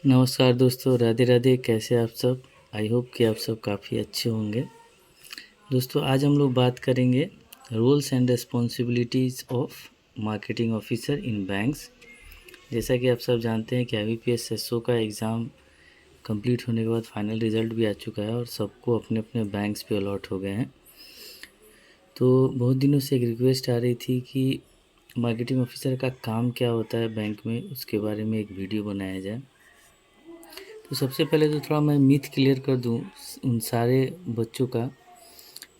नमस्कार दोस्तों, राधे राधे। कैसे आप सब? आई होप कि आप सब काफ़ी अच्छे होंगे। दोस्तों, आज हम लोग बात करेंगे roles and responsibilities of marketing officer in banks. जैसा कि आप सब जानते हैं कि IBPS SO का एग्ज़ाम कंप्लीट होने के बाद फाइनल रिज़ल्ट भी आ चुका है और सबको अपने अपने बैंक्स पे अलॉट हो गए हैं। तो बहुत दिनों से एक रिक्वेस्ट आ रही थी कि मार्केटिंग ऑफिसर का काम क्या होता है बैंक में, उसके बारे में एक वीडियो बनाया जाए। तो सबसे पहले तो थोड़ा मैं मिथ क्लियर कर दूं उन सारे बच्चों का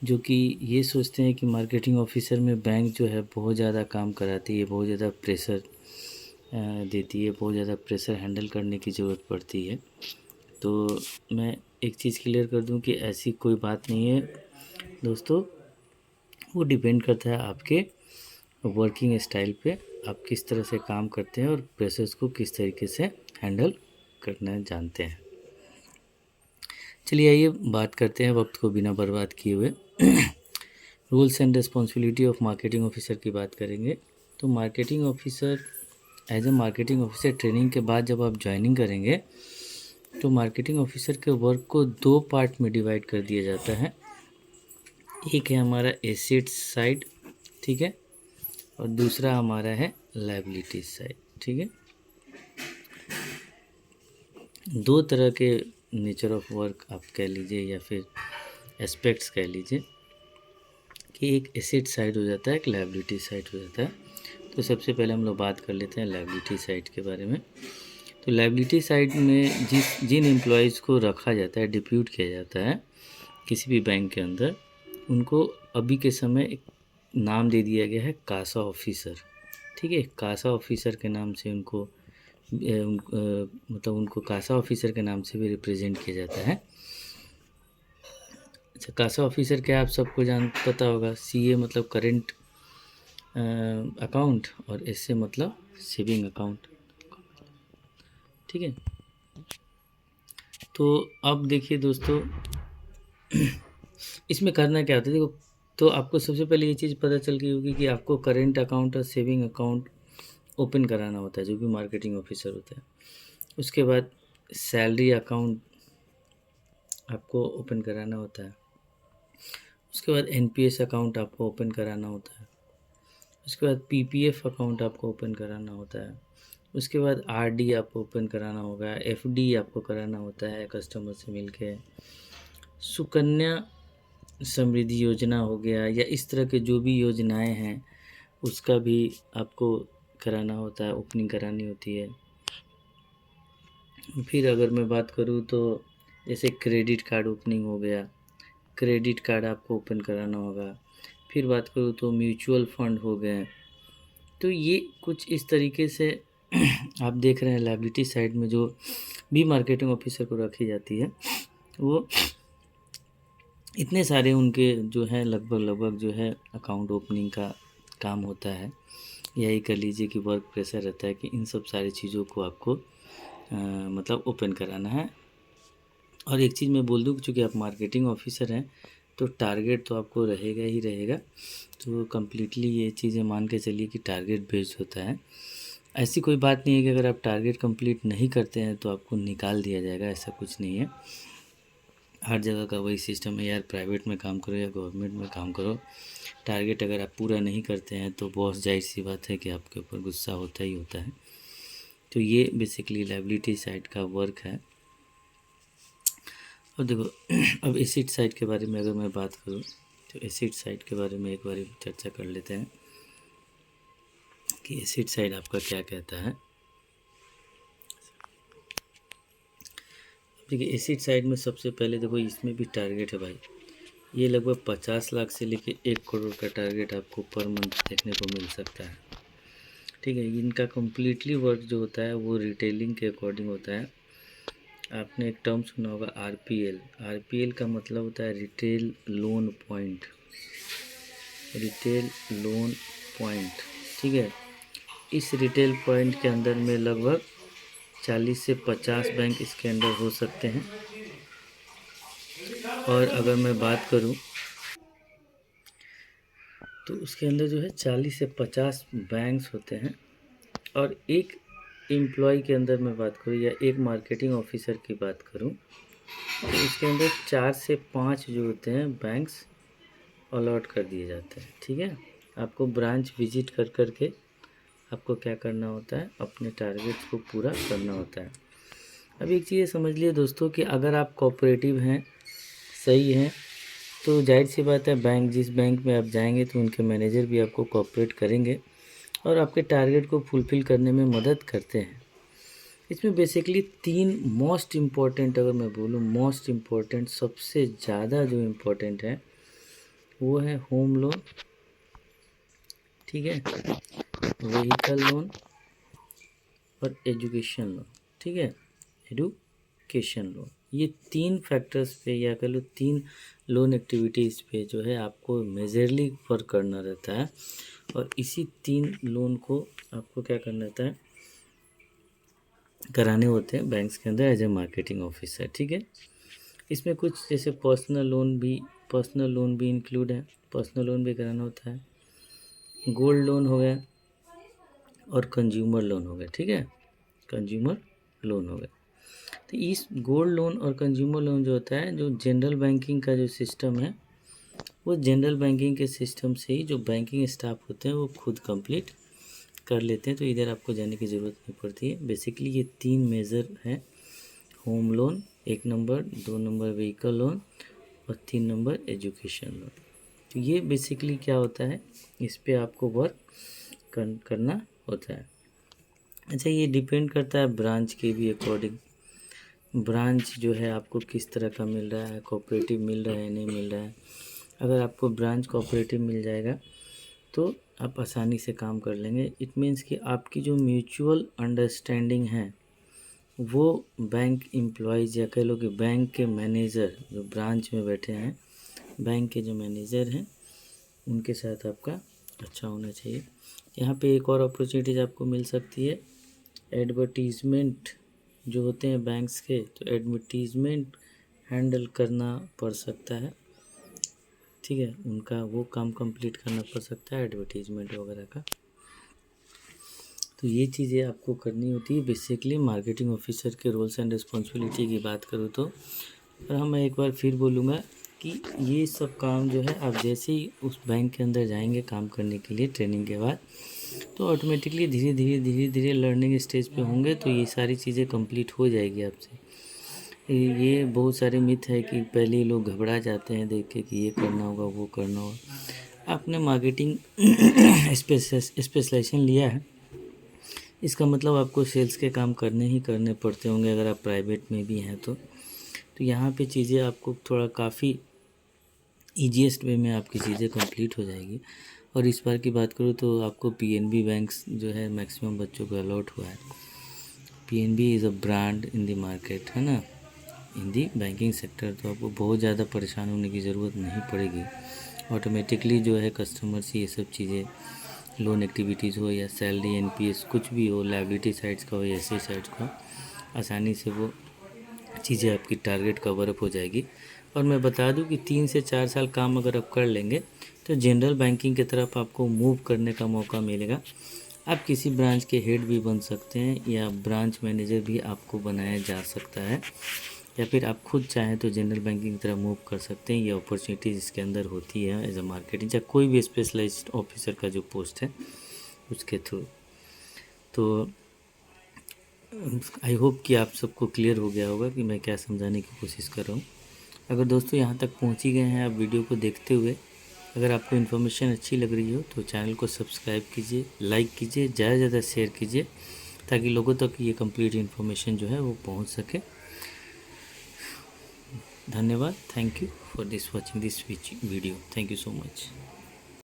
जो कि ये सोचते हैं कि मार्केटिंग ऑफिसर में बैंक जो है बहुत ज़्यादा काम कराती है, बहुत ज़्यादा प्रेशर देती है, बहुत ज़्यादा प्रेशर हैंडल करने की ज़रूरत पड़ती है। तो मैं एक चीज़ क्लियर कर दूं कि ऐसी कोई बात नहीं है दोस्तों। वो डिपेंड करता है आपके वर्किंग स्टाइल पे, आप किस तरह से काम करते हैं और प्रेशर्स को किस तरीके से हैंडल करना जानते हैं। चलिए आइए बात करते हैं वक्त को बिना बर्बाद किए हुए। Rules and responsibility of marketing officer की बात करेंगे। तो marketing officer as a marketing officer training के बाद जब आप ज्वाइनिंग करेंगे तो मार्केटिंग ऑफिसर के वर्क को दो पार्ट में डिवाइड कर दिया जाता है। एक है हमारा एसेट्स साइड, ठीक है, और दूसरा हमारा है लायबिलिटीज साइड, ठीक है। दो तरह के नेचर ऑफ वर्क आप कह लीजिए या फिर एस्पेक्ट्स कह लीजिए कि एक एसेट साइड हो जाता है, एक लायबिलिटी साइड हो जाता है। तो सबसे पहले हम लोग बात कर लेते हैं लायबिलिटी साइड के बारे में। तो लायबिलिटी साइड में जिन एम्प्लॉयज़ को रखा जाता है, डिप्यूट किया जाता है किसी भी बैंक के अंदर, उनको अभी के समय एक नाम दे दिया गया है कासा ऑफिसर, ठीक है। कासा ऑफिसर के नाम से उनको मतलब उनको कासा ऑफिसर के नाम से भी रिप्रेजेंट किया जाता है। अच्छा, कासा ऑफिसर क्या आप सबको पता होगा। CA मतलब करेंट अकाउंट और SA मतलब सेविंग अकाउंट, ठीक है। तो अब देखिए दोस्तों, इसमें करना क्या होता है, देखो। तो आपको सबसे पहले ये चीज़ पता चल गई होगी कि आपको करेंट अकाउंट और सेविंग अकाउंट ओपन कराना होता है, जो भी मार्केटिंग ऑफिसर होता है। उसके बाद सैलरी अकाउंट आपको ओपन कराना होता है। उसके बाद NPS अकाउंट आपको ओपन कराना होता है। उसके बाद PPF अकाउंट आपको ओपन कराना होता है। उसके बाद RD आपको ओपन कराना होगा। FD आपको कराना होता है कस्टमर से मिलके। सुकन्या समृद्धि योजना हो गया या इस तरह के जो भी योजनाएं हैं उसका भी आपको कराना होता है, ओपनिंग करानी होती है। फिर अगर मैं बात करूँ तो जैसे क्रेडिट कार्ड ओपनिंग हो गया, क्रेडिट कार्ड आपको ओपन कराना होगा। फिर बात करूँ तो म्यूचुअल फंड हो गए। तो ये कुछ इस तरीके से आप देख रहे हैं लायबिलिटी साइड में जो भी मार्केटिंग ऑफिसर को रखी जाती है, वो इतने सारे उनके जो है लगभग जो है अकाउंट ओपनिंग का काम होता है। यही कर लीजिए कि वर्क प्रेशर रहता है कि इन सब सारी चीज़ों को आपको मतलब ओपन कराना है। और एक चीज़ मैं बोल दूँ, चूँकि आप मार्केटिंग ऑफिसर हैं तो टारगेट तो आपको रहेगा ही रहेगा। तो कम्प्लीटली ये चीज़ें मान के चलिए कि टारगेट बेस्ड होता है। ऐसी कोई बात नहीं है कि अगर आप टारगेट कंप्लीट नहीं करते हैं तो आपको निकाल दिया जाएगा, ऐसा कुछ नहीं है। हर जगह का वही सिस्टम है यार, प्राइवेट में काम करो या गवर्नमेंट में काम करो, टारगेट अगर आप पूरा नहीं करते हैं तो बहुत जाहिर सी बात है कि आपके ऊपर गुस्सा होता ही होता है। तो ये बेसिकली लायबिलिटी साइड का वर्क है। और देखो, अब एसिड साइड के बारे में अगर मैं बात करूँ तो एसिड साइड के बारे में एक बार चर्चा कर लेते हैं कि एसिड साइड आपका क्या कहता है। देखिए, एसिड साइड में सबसे पहले देखो, इसमें भी टारगेट है भाई। ये लगभग 50 लाख से लेके 1 करोड़ का टारगेट आपको पर मंथ देखने को मिल सकता है, ठीक है। इनका कम्प्लीटली वर्क जो होता है वो रिटेलिंग के अकॉर्डिंग होता है। आपने एक टर्म सुना होगा RPL। RPL का मतलब होता है retail loan point, retail loan point, ठीक है। इस रिटेल पॉइंट के अंदर में लगभग 40 से 50 बैंक इसके अंदर हो सकते हैं। और अगर मैं बात करूं तो उसके अंदर जो है 40 से 50 बैंक्स होते हैं और एक एम्प्लॉय के अंदर मैं बात करूँ या एक मार्केटिंग ऑफिसर की बात करूँ तो इसके अंदर 4 से 5 जो होते हैं बैंक्स अलॉट कर दिए जाते हैं। ठीक है, आपको ब्रांच विजिट कर कर के आपको क्या करना होता है, अपने टारगेट्स को पूरा करना होता है। अब एक चीज़ समझ लिए दोस्तों कि अगर आप कोऑपरेटिव हैं, सही हैं, तो जाहिर सी बात है बैंक, जिस बैंक में आप जाएंगे तो उनके मैनेजर भी आपको कोऑपरेट करेंगे और आपके टारगेट को फुलफ़िल करने में मदद करते हैं। इसमें बेसिकली 3 मोस्ट इम्पॉर्टेंट, अगर मैं बोलूँ मोस्ट इम्पॉर्टेंट, सबसे ज़्यादा जो इम्पोर्टेंट है वो है होम लोन, ठीक है, व्हीकल लोन और एजुकेशन लोन। ठीक है, एजुकेशन लोन, ये 3 फैक्टर्स पे या कह लो 3 लोन एक्टिविटीज़ पे जो है आपको मेजरली वर्क करना रहता है और इसी 3 लोन को आपको क्या करना रहता है, कराने होते हैं बैंक्स के अंदर एज ए मार्केटिंग ऑफिसर। ठीक है, इसमें कुछ जैसे पर्सनल लोन भी इंक्लूड है, पर्सनल लोन भी कराना होता है, गोल्ड लोन हो गया और कंज्यूमर लोन हो गया। ठीक है, कंज्यूमर लोन हो गया। तो इस गोल्ड लोन और कंज्यूमर लोन जो होता है, जो जनरल बैंकिंग का जो सिस्टम है, वो जनरल बैंकिंग के सिस्टम से ही जो बैंकिंग स्टाफ होते हैं वो खुद कंप्लीट कर लेते हैं, तो इधर आपको जाने की ज़रूरत नहीं पड़ती है। बेसिकली ये 3 मेजर हैं, home loan 1 number, 2 number vehicle loan और 3 नंबर एजुकेशन लोन। तो ये बेसिकली क्या होता है, इस पे आपको वर्क करना होता है। अच्छा, ये डिपेंड करता है ब्रांच के भी अकॉर्डिंग, ब्रांच जो है आपको किस तरह का मिल रहा है, कोऑपरेटिव मिल रहा है नहीं मिल रहा है। अगर आपको ब्रांच कोऑपरेटिव मिल जाएगा तो आप आसानी से काम कर लेंगे। इट मीन्स कि आपकी जो म्यूचुअल अंडरस्टैंडिंग है वो बैंक एम्प्लॉयज़ या कह लो कि बैंक के मैनेजर जो ब्रांच में बैठे हैं, बैंक के जो मैनेजर हैं उनके साथ आपका अच्छा होना चाहिए। यहाँ पे एक और अपॉर्चुनिटीज़ आपको मिल सकती है, एडवर्टीज़मेंट जो होते हैं बैंक्स के, तो एडवर्टीज़मेंट हैंडल करना पड़ सकता है। ठीक है, उनका वो काम कंप्लीट करना पड़ सकता है, एडवर्टीज़मेंट वगैरह का। तो ये चीज़ें आपको करनी होती है बेसिकली मार्केटिंग ऑफिसर के रोल्स एंड रिस्पॉन्सिबिलिटी की बात करूँ तो। और हाँ, मैं एक बार फिर बोलूँगा कि ये सब काम जो है आप जैसे ही उस बैंक के अंदर जाएंगे काम करने के लिए ट्रेनिंग के बाद, तो ऑटोमेटिकली धीरे धीरे लर्निंग स्टेज पे होंगे तो ये सारी चीज़ें कंप्लीट हो जाएगी आपसे। ये बहुत सारे मिथ है कि पहले ही लोग घबरा जाते हैं देख के कि ये करना होगा वो करना होगा। आपने मार्केटिंग स्पेशलाइजेशन लिया है, इसका मतलब आपको सेल्स के काम करने ही करने पड़ते होंगे अगर आप प्राइवेट में भी हैं तो। यहाँ पे चीज़ें आपको थोड़ा काफ़ी ईजीएस्ट वे में आपकी चीज़ें कंप्लीट हो जाएगी। और इस बार की बात करूँ तो आपको पीएनबी बैंक्स जो है मैक्सिमम बच्चों को अलॉट हुआ है। PNB is a brand in the market, है ना, इन दी बैंकिंग सेक्टर। तो आपको बहुत ज़्यादा परेशान होने की ज़रूरत नहीं पड़ेगी, ऑटोमेटिकली जो है कस्टमर से ये सब चीज़ें, लोन एक्टिविटीज़ हो या सैलरी एनपीएस कुछ भी हो, लायबिलिटी साइड्स का हो या एसेट साइड्स का, आसानी से वो चीज़ें आपकी टारगेट कवर अप हो जाएगी। और मैं बता दूं कि 3 से 4 साल काम अगर आप कर लेंगे तो जनरल बैंकिंग की तरफ आपको मूव करने का मौका मिलेगा। आप किसी ब्रांच के हेड भी बन सकते हैं या ब्रांच मैनेजर भी आपको बनाया जा सकता है, या फिर आप खुद चाहें तो जनरल बैंकिंग की तरफ मूव कर सकते हैं। ये अपॉर्चुनिटीज़ इसके अंदर होती है एज अ मार्केटिंग या कोई भी स्पेशलाइज्ड ऑफिसर का जो पोस्ट है उसके थ्रू। तो आई होप कि आप सबको क्लियर हो गया होगा कि मैं क्या समझाने की कोशिश कर रहा हूँ। अगर दोस्तों यहाँ तक पहुँच ही गए हैं आप वीडियो को देखते हुए, अगर आपको इन्फॉर्मेशन अच्छी लग रही हो तो चैनल को सब्सक्राइब कीजिए, लाइक कीजिए, ज़्यादा से ज़्यादा शेयर कीजिए ताकि लोगों तक ये कंप्लीट इन्फॉर्मेशन जो है वो पहुँच सके। धन्यवाद, thank you for this watching this video, thank you so much.